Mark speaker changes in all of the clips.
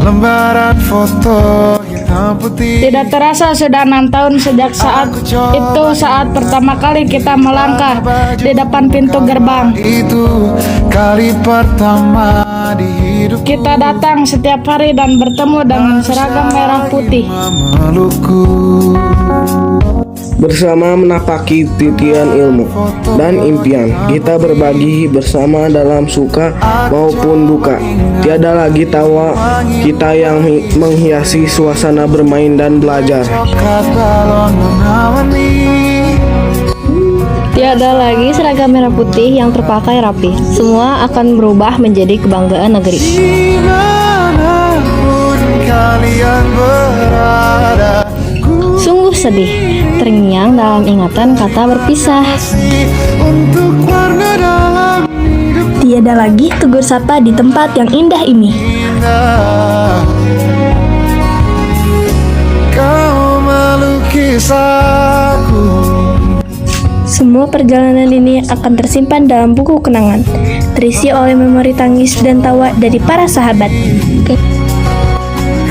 Speaker 1: lembaran foto hitam putih.
Speaker 2: Tidak terasa sudah 6 tahun sejak saat itu, saat pertama kali kita melangkah di depan pintu gerbang.
Speaker 1: Itu kali pertama di hidup
Speaker 2: Kita datang setiap hari dan bertemu dengan seragam merah putih.
Speaker 1: memelukku.
Speaker 3: Bersama menapaki titian ilmu dan impian, kita berbagi bersama dalam suka maupun duka. Tiada lagi tawa kita yang menghiasi suasana bermain dan belajar.
Speaker 1: Rokat balon mengawani.
Speaker 4: Tiada lagi seragam merah putih yang terpakai rapi. Semua akan berubah menjadi kebanggaan negeri.
Speaker 1: Dimanapun kalian berada,
Speaker 4: Sungguh sedih, terngiang dalam ingatan kata berpisah.
Speaker 1: untuk warna dalam hidup
Speaker 5: Tiada lagi tegur sapa di tempat yang indah ini.
Speaker 1: indah. Kau melukis aku.
Speaker 5: Semua perjalanan ini akan tersimpan dalam buku kenangan, terisi oleh memori tangis dan tawa dari para sahabat.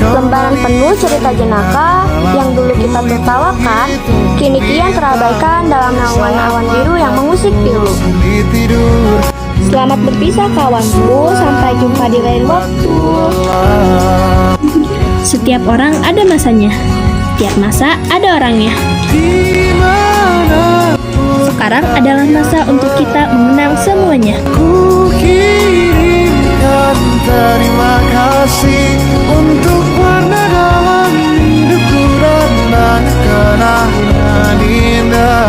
Speaker 6: Lembaran penuh cerita jenaka yang dulu kita tertawakan, kini kian terabaikan dalam naungan awan biru yang mengusik pilu.
Speaker 1: Di tidur
Speaker 6: Selamat berpisah kawanku, sampai jumpa di lain waktu.
Speaker 5: Setiap orang ada masanya, tiap masa ada orangnya. Sekarang adalah masa untuk kita mengenal semuanya.
Speaker 1: ku kirimkan terima kasih untuk warna dalam hidupku dan banyak kenangan indah.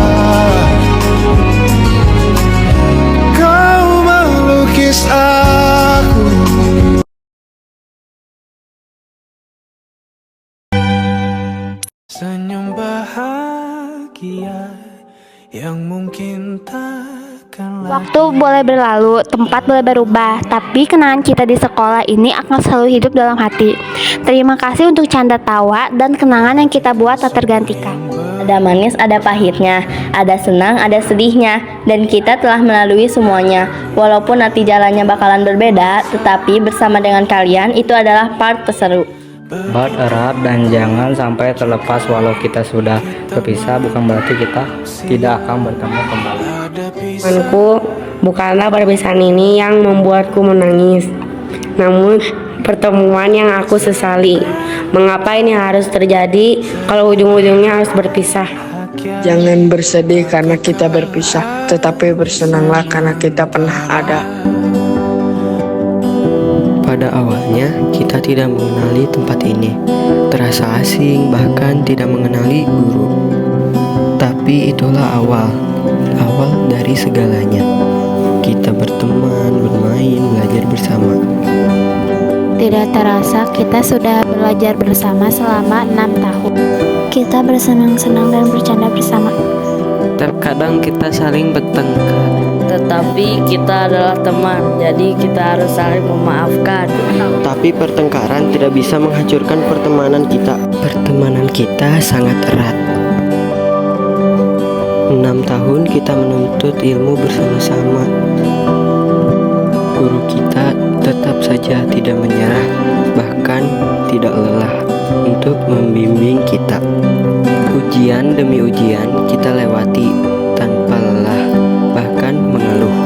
Speaker 1: Kau melukis aku. Senyum bahagia yang mungkin takkan
Speaker 6: Waktu boleh berlalu, tempat boleh berubah, tapi kenangan kita di sekolah ini akan selalu hidup dalam hati. Terima kasih untuk canda tawa dan kenangan yang kita buat tak tergantikan.
Speaker 4: Ada manis, ada pahitnya, ada senang, ada sedihnya, dan kita telah melalui semuanya. Walaupun nanti jalannya bakalan berbeda, tetapi bersama dengan kalian itu adalah part terseru.
Speaker 7: Buat erat dan jangan sampai terlepas. Walau kita sudah berpisah, bukan berarti kita tidak akan bertemu kembali.
Speaker 8: Temanku, bukanlah perpisahan ini yang membuatku menangis, namun pertemuan yang aku sesali. Mengapa ini harus terjadi kalau ujung-ujungnya harus berpisah?
Speaker 3: Jangan bersedih karena kita berpisah, tetapi bersenanglah karena kita pernah ada.
Speaker 9: Pada awalnya, kita tidak mengenali tempat ini, terasa asing, bahkan tidak mengenali guru. Tapi itulah awal dari segalanya. Kita berteman, bermain, belajar bersama.
Speaker 6: Tidak terasa kita sudah belajar bersama selama 6 tahun. Kita bersenang-senang dan bercanda bersama.
Speaker 9: Terkadang kita saling bertengkar,
Speaker 4: Tetapi kita adalah teman, jadi kita harus saling memaafkan.
Speaker 9: tapi pertengkaran tidak bisa menghancurkan pertemanan kita. Pertemanan kita sangat erat. 6 tahun kita menuntut ilmu bersama-sama. Guru kita tetap saja tidak menyerah, bahkan tidak lelah untuk membimbing kita. Ujian demi ujian kita lewati tanpa lelah, bahkan mengeluh.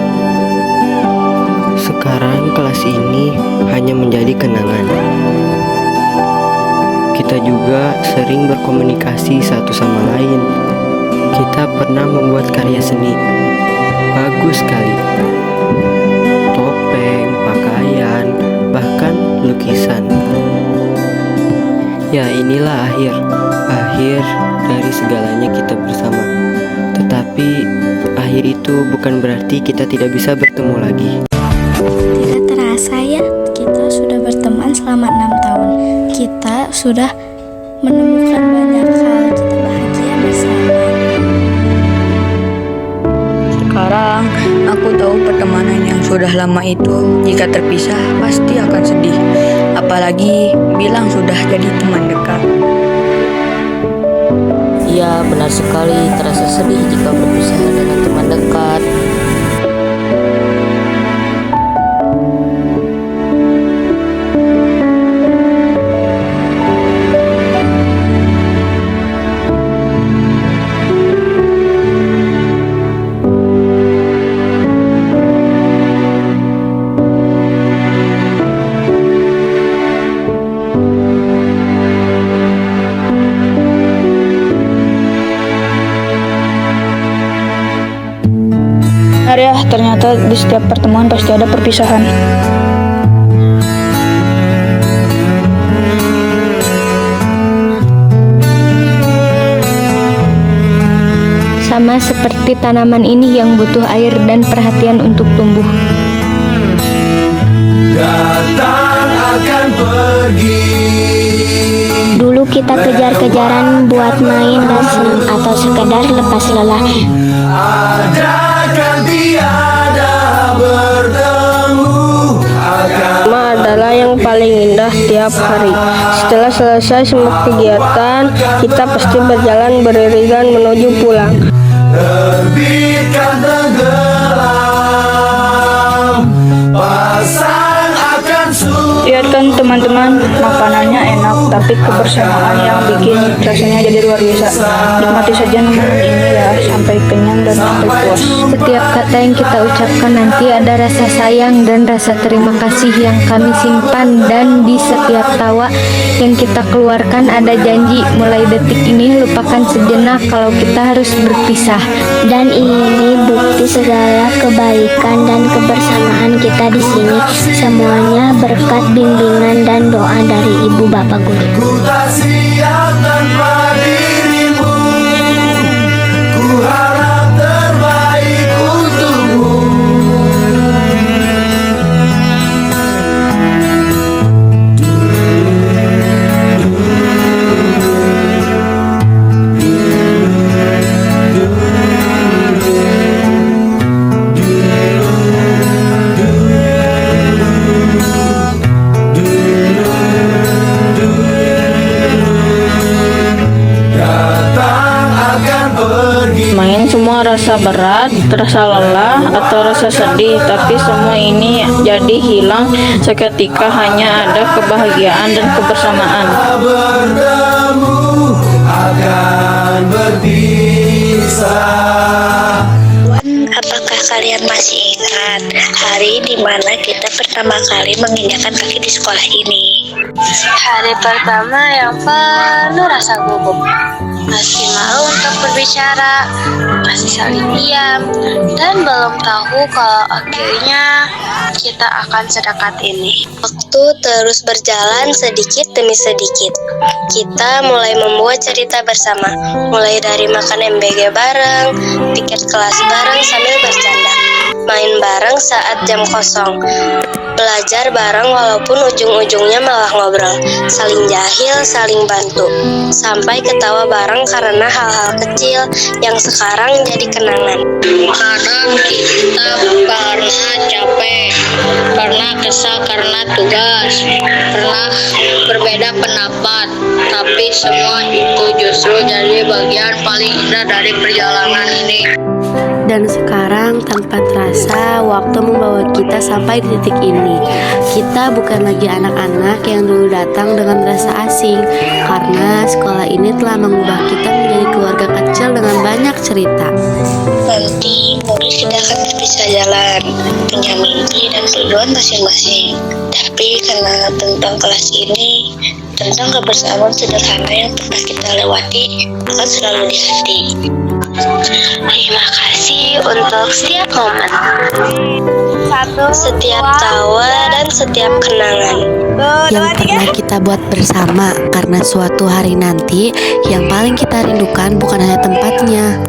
Speaker 9: Sekarang kelas ini hanya menjadi kenangan. Kita juga sering berkomunikasi satu sama lain. Kita pernah membuat karya seni. Bagus sekali. Topeng, pakaian, bahkan lukisan. Ya, inilah akhir dari segalanya kita bersama. Tetapi akhir itu bukan berarti kita tidak bisa bertemu lagi.
Speaker 5: Tidak terasa ya, kita sudah berteman selama 6 tahun. Kita sudah menemukan banyak hal, kita bahagia bersama.
Speaker 8: Sekarang aku tahu pertemanan yang sudah lama itu jika terpisah pasti akan sedih. Apalagi bilang sudah jadi teman dekat.
Speaker 4: Iya, benar sekali, terasa sedih jika berpisah dengan teman dekat.
Speaker 2: ternyata di setiap pertemuan pasti ada perpisahan.
Speaker 6: Sama seperti tanaman ini yang butuh air dan perhatian untuk tumbuh.
Speaker 1: Datang akan pergi.
Speaker 5: Dulu kita kejar-kejaran buat main dan senang atau sekedar lepas lelah.
Speaker 1: Ada kan tiada bertemu akan.
Speaker 8: Pertama adalah yang paling indah tiap hari. Setelah selesai semua kegiatan, kita pasti berjalan beriringan menuju pulang.
Speaker 1: Terbitkan tenggelam, pasang akan sulit.
Speaker 2: Lihat kan teman-teman, makanannya enak, tapi kebersamaan yang bikin rasanya jadi luar biasa. Nikmati saja makanan ini ya, sampai kenyang dan sampai puas.
Speaker 6: Setiap kata yang kita ucapkan nanti ada rasa sayang dan rasa terima kasih yang kami simpan, dan di setiap tawa yang kita keluarkan ada janji, mulai detik ini lupakan sejenak kalau kita harus berpisah.
Speaker 5: Dan ini bukti segala kebaikan dan kebersamaan kita di sini. Semuanya berkat bimbingan dan doa dari Ibu Bapak Guru.
Speaker 1: Ku tak siap tanpa dirimu. Ku harap terbaik untukmu.
Speaker 2: Main semua rasa berat, rasa lelah, atau rasa sedih, tapi semua ini jadi hilang seketika, hanya ada kebahagiaan dan kebersamaan.
Speaker 1: Bertemu akan berpisah.
Speaker 5: Apakah kalian masih ingat hari di mana kita pertama kali menginjakan kaki di sekolah ini? Hari pertama yang penuh rasa gugup, masih malu untuk berbicara, masih saling diam, dan belum tahu kalau akhirnya kita akan sedekat ini. Waktu terus berjalan sedikit demi sedikit. Kita mulai membuat cerita bersama, mulai dari makan MBG bareng, piket kelas bareng sambil bercanda, main bareng saat jam kosong, belajar bareng walaupun ujung-ujungnya malah ngobrol, saling jahil, saling bantu, sampai ketawa bareng karena hal-hal kecil yang sekarang jadi kenangan. Kadang kita pernah capek, pernah kesal karena tugas, pernah berbeda pendapat, tapi semua itu justru jadi bagian paling indah dari perjalanan ini.
Speaker 8: Dan sekarang tanpa terasa waktu membawa kita sampai di titik ini. Kita bukan lagi anak-anak yang dulu datang dengan rasa asing, karena sekolah ini telah mengubah kita menjadi keluarga kecil dengan banyak cerita.
Speaker 5: Nanti mungkin kita akan berpisah jalan, punya mimpi dan tujuan masing-masing. Tapi karena tentang kelas ini, tentang kebersamaan sederhana yang pernah kita lewati, akan selalu di hati. Terima kasih untuk setiap momen, setiap tawa, dan setiap kenangan
Speaker 8: yang pernah kita buat bersama, karena suatu hari nanti yang paling kita rindukan bukan hanya tempatnya,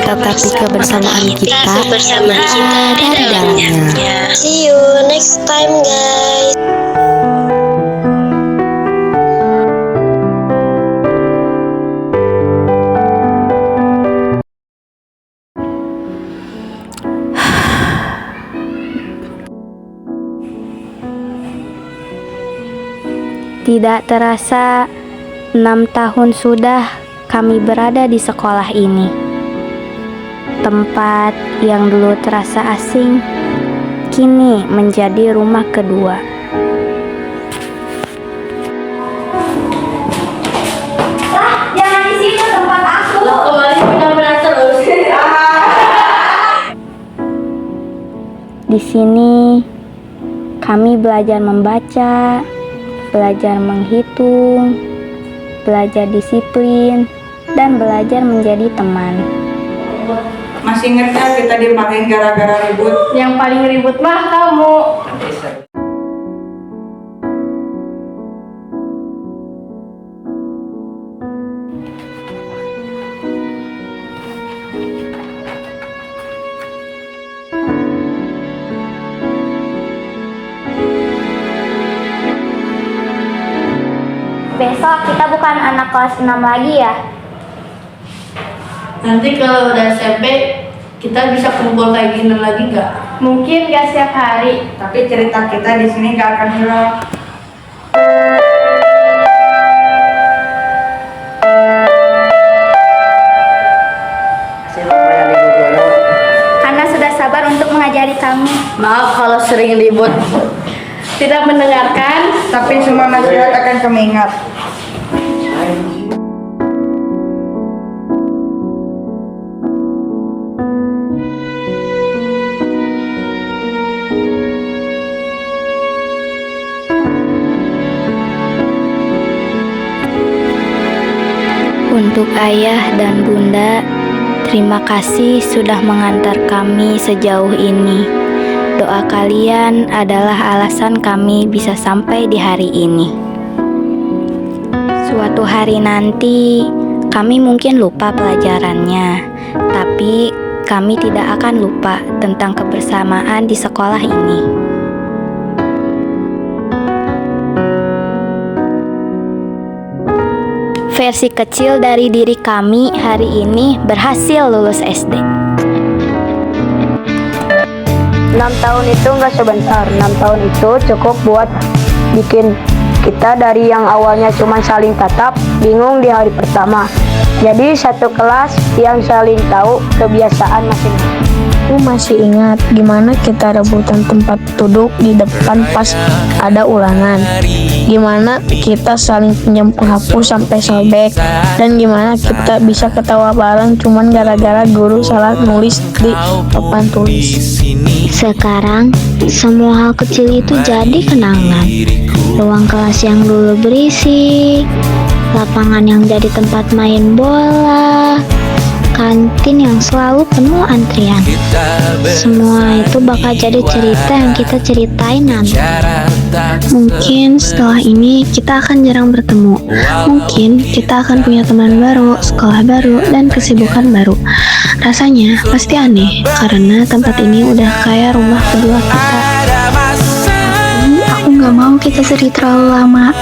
Speaker 8: tetapi kebersamaan kita
Speaker 5: bersama kita di dalamnya. See you next time, guys.
Speaker 6: Tidak terasa 6 tahun sudah kami berada di sekolah ini. Tempat yang dulu terasa asing, kini menjadi rumah kedua.
Speaker 5: Jangan di situ tempat aku.
Speaker 6: Di sini kami belajar membaca, belajar menghitung, belajar disiplin, dan belajar menjadi teman.
Speaker 10: Masih inget kan kita dimarahin gara-gara ribut?
Speaker 6: Yang paling ribut mah kamu.
Speaker 11: Besok kita bukan anak kelas 6 lagi ya?
Speaker 2: Nanti kalau udah SMP, kita bisa kumpul kayak gini lagi nggak?
Speaker 6: Mungkin gak setiap hari.
Speaker 10: Tapi cerita kita di sini gak akan hilang.
Speaker 11: Karena sudah sabar untuk mengajari kami.
Speaker 2: Maaf kalau sering ribut.
Speaker 6: Tidak mendengarkan.
Speaker 10: Tapi semua nasihat akan kami ingat.
Speaker 4: Untuk ayah dan bunda, terima kasih sudah mengantar kami sejauh ini. Doa kalian adalah alasan kami bisa sampai di hari ini. Suatu hari nanti, kami mungkin lupa pelajarannya, tapi kami tidak akan lupa tentang kebersamaan di sekolah ini. Versi kecil dari diri kami hari ini berhasil lulus SD.
Speaker 8: 6 tahun itu nggak sebentar. 6 tahun itu cukup buat bikin kita dari yang awalnya cuma saling tatap, bingung di hari pertama, jadi satu kelas yang saling tahu kebiasaan masing-masing.
Speaker 6: Aku masih ingat gimana kita rebutan tempat duduk di depan pas ada ulangan. Gimana kita saling pinjam penghapus sampai sobek. Dan gimana kita bisa ketawa bareng cuman gara-gara guru salah nulis di papan tulis.
Speaker 11: Sekarang, semua hal kecil itu jadi kenangan. Ruang kelas yang dulu berisik, lapangan yang jadi tempat main bola, kantin yang selalu penuh antrian. Semua itu bakal jadi cerita yang kita ceritain nanti. Mungkin setelah ini kita akan jarang bertemu. Mungkin kita akan punya teman baru, sekolah baru, dan kesibukan baru. Rasanya pasti aneh karena tempat ini udah kayak rumah kedua kita. Tapi aku gak mau kita sedih terlalu lama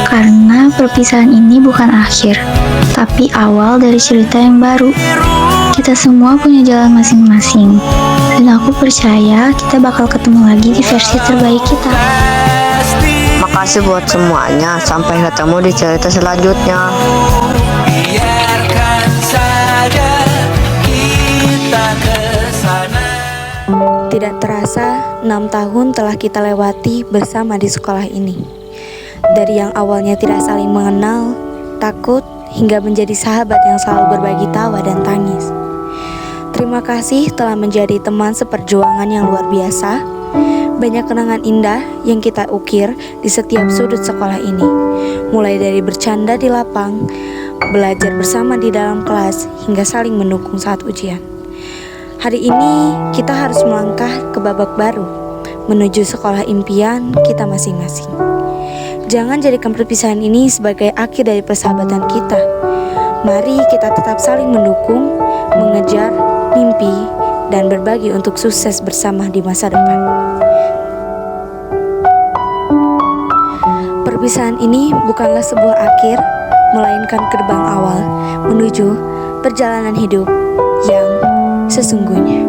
Speaker 11: karena perpisahan ini bukan akhir, tapi awal dari cerita yang baru. Kita semua punya jalan masing-masing, dan aku percaya kita bakal ketemu lagi di versi terbaik kita.
Speaker 8: Makasih buat semuanya, sampai ketemu di cerita selanjutnya.
Speaker 1: Biarkan saja kita kesana.
Speaker 12: Tidak terasa, 6 tahun telah kita lewati bersama di sekolah ini. Dari yang awalnya tidak saling mengenal, takut, hingga menjadi sahabat yang selalu berbagi tawa dan tangis. Terima kasih telah menjadi teman seperjuangan yang luar biasa. Banyak kenangan indah yang kita ukir di setiap sudut sekolah ini. Mulai dari bercanda di lapang, belajar bersama di dalam kelas, hingga saling mendukung saat ujian. Hari ini kita harus melangkah ke babak baru, menuju sekolah impian kita masing-masing. Jangan jadikan perpisahan ini sebagai akhir dari persahabatan kita. Mari kita tetap saling mendukung, mengejar mimpi, dan berbagi untuk sukses bersama di masa depan. Perpisahan ini bukanlah sebuah akhir, melainkan gerbang awal menuju perjalanan hidup yang sesungguhnya.